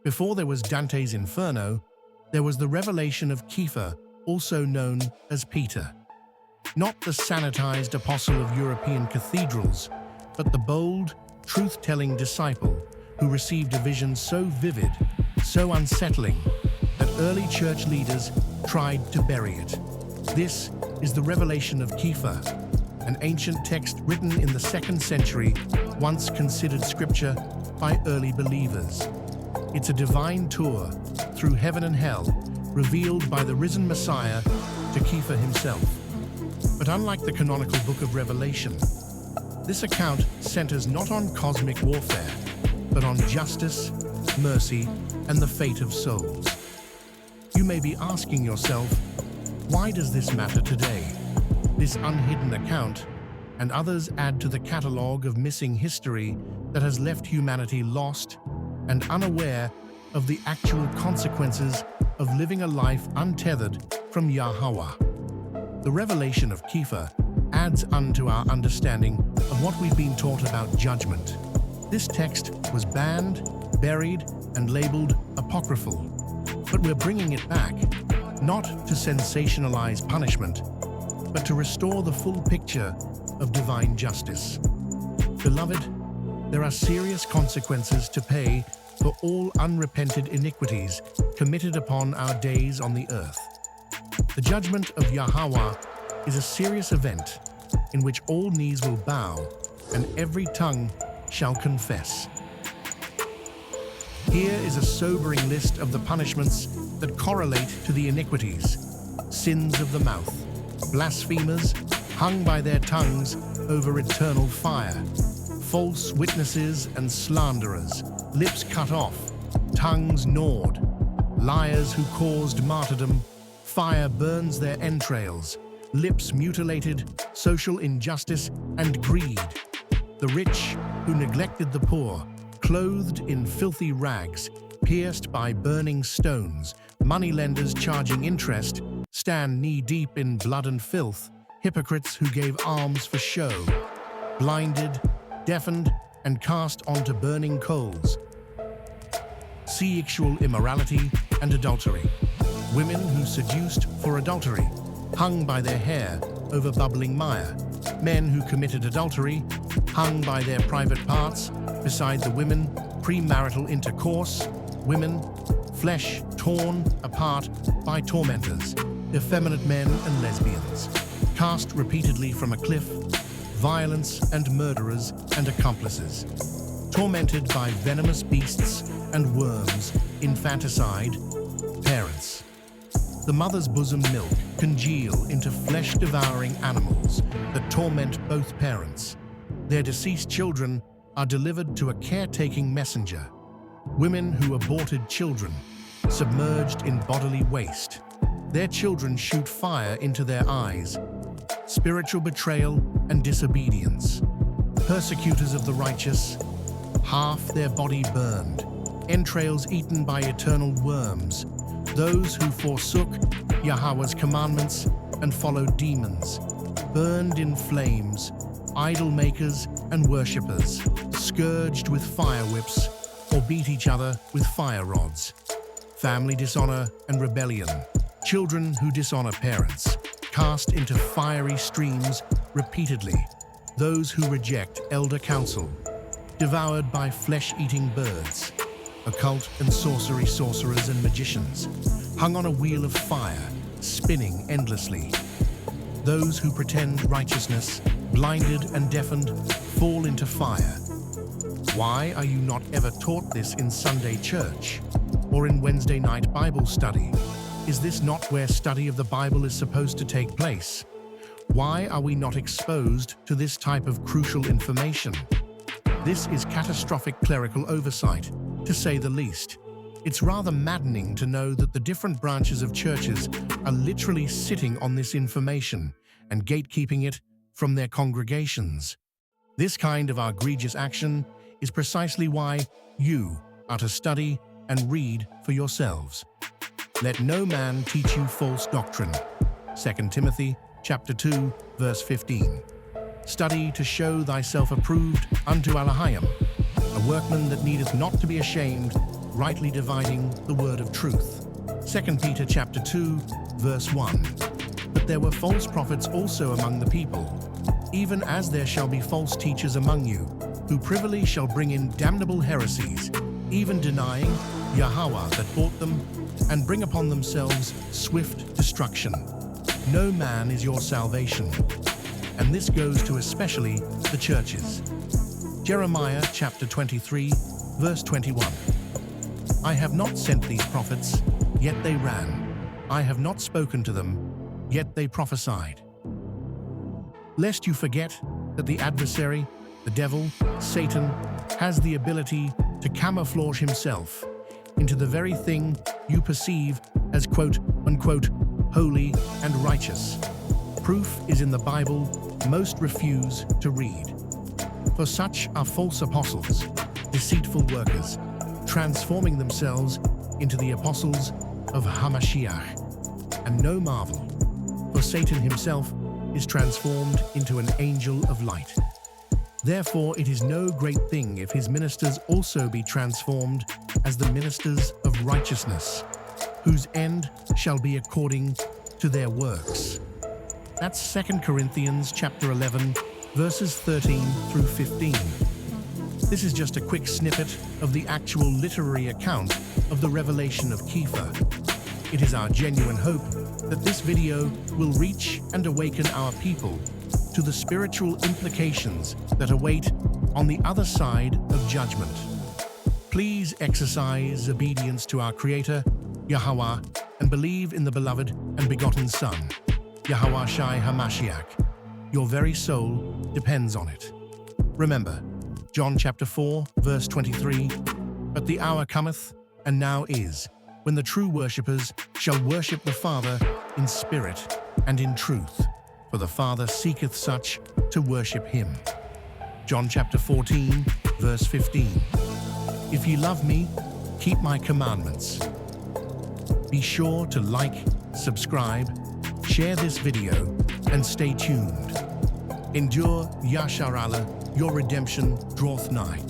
Before there was Dante's Inferno, there was the revelation of Kepha, also known as Peter. Not the sanitized apostle of European cathedrals, but the bold, truth-telling disciple who received a vision so vivid, so unsettling, that early church leaders tried to bury it. This is the revelation of Kepha, an ancient text written in the 2nd century, once considered scripture by early believers. It's a divine tour through heaven and hell, revealed by the risen Messiah to Kepha himself. But unlike the canonical book of Revelation, this account centers not on cosmic warfare, but on justice, mercy, and the fate of souls. You may be asking yourself, why does this matter today? This unhidden account and others add to the catalogue of missing history that has left humanity lost and unaware of the actual consequences of living a life untethered from Yahawah. The revelation of Kepha adds unto our understanding of what we've been taught about judgment. This text was banned, buried, and labeled apocryphal, but we're bringing it back, not to sensationalize punishment, but to restore the full picture of divine justice. Beloved, there are serious consequences to pay for all unrepented iniquities committed upon our days on the earth. The judgment of Yahawah is a serious event in which all knees will bow and every tongue shall confess. Here is a sobering list of the punishments that correlate to the iniquities: sins of the mouth, blasphemers hung by their tongues over eternal fire, false witnesses and slanderers, lips cut off, tongues gnawed, liars who caused martyrdom, fire burns their entrails, lips mutilated, social injustice and greed, the rich who neglected the poor, clothed in filthy rags, pierced by burning stones, moneylenders charging interest, stand knee-deep in blood and filth, hypocrites who gave alms for show, blinded, deafened, and cast onto burning coals. Sexual immorality and adultery. Women who seduced for adultery, hung by their hair over bubbling mire. Men who committed adultery, hung by their private parts beside the women, premarital intercourse. Women, flesh torn apart by tormentors. Effeminate men and lesbians, cast repeatedly from a cliff. Violence and murderers and accomplices, tormented by venomous beasts and worms, infanticide, parents. The mother's bosom milk congeal into flesh-devouring animals that torment both parents. Their deceased children are delivered to a caretaking messenger. Women who aborted children, submerged in bodily waste. Their children shoot fire into their eyes. Spiritual betrayal and disobedience. Persecutors of the righteous, half their body burned, entrails eaten by eternal worms. Those who forsook Yahawah's commandments and followed demons, burned in flames, idol makers and worshippers, scourged with fire whips or beat each other with fire rods. Family dishonor and rebellion. Children who dishonor parents, cast into fiery streams repeatedly. Those who reject elder counsel, devoured by flesh-eating birds. Occult and sorcery sorcerers and magicians, hung on a wheel of fire, spinning endlessly. Those who pretend righteousness, blinded and deafened, fall into fire. Why are you not ever taught this in Sunday church or in Wednesday night Bible study? Is this not where study of the Bible is supposed to take place? Why are we not exposed to this type of crucial information? This is catastrophic clerical oversight, to say the least. It's rather maddening to know that the different branches of churches are literally sitting on this information and gatekeeping it from their congregations. This kind of egregious action is precisely why you are to study and read for yourselves. Let no man teach you false doctrine. 2 Timothy chapter 2, verse 15. Study to show thyself approved unto Elohim, a workman that needeth not to be ashamed, rightly dividing the word of truth. 2 Peter chapter 2, verse 1. But there were false prophets also among the people, even as there shall be false teachers among you, who privily shall bring in damnable heresies, even denying Yahawah that bought them, and bring upon themselves swift destruction. No man is your salvation. And this goes to especially the churches. Jeremiah chapter 23, verse 21. I have not sent these prophets, yet they ran. I have not spoken to them, yet they prophesied. Lest you forget that the adversary, the devil, Satan, has the ability to camouflage himself into the very thing you perceive as quote-unquote holy and righteous. Proof is in the Bible most refuse to read. For such are false apostles, deceitful workers, transforming themselves into the apostles of Hamashiach. And no marvel, for Satan himself is transformed into an angel of light. Therefore it is no great thing if his ministers also be transformed as the ministers of righteousness, whose end shall be according to their works. That's 2 Corinthians chapter 11, verses 13 through 15. This is just a quick snippet of the actual literary account of the revelation of Kepha. It is our genuine hope that this video will reach and awaken our people to the spiritual implications that await on the other side of judgment. Please exercise obedience to our Creator, Yahawah, and believe in the beloved and begotten Son, Yahawashi Hamashiach. Your very soul depends on it. Remember, John chapter 4, verse 23, But the hour cometh, and now is, when the true worshippers shall worship the Father in spirit and in truth, for the Father seeketh such to worship him. John chapter 14, verse 15. If ye love me, keep my commandments. Be sure to like, subscribe, share this video, and stay tuned. Endure, Yashar'ala, your redemption draweth nigh.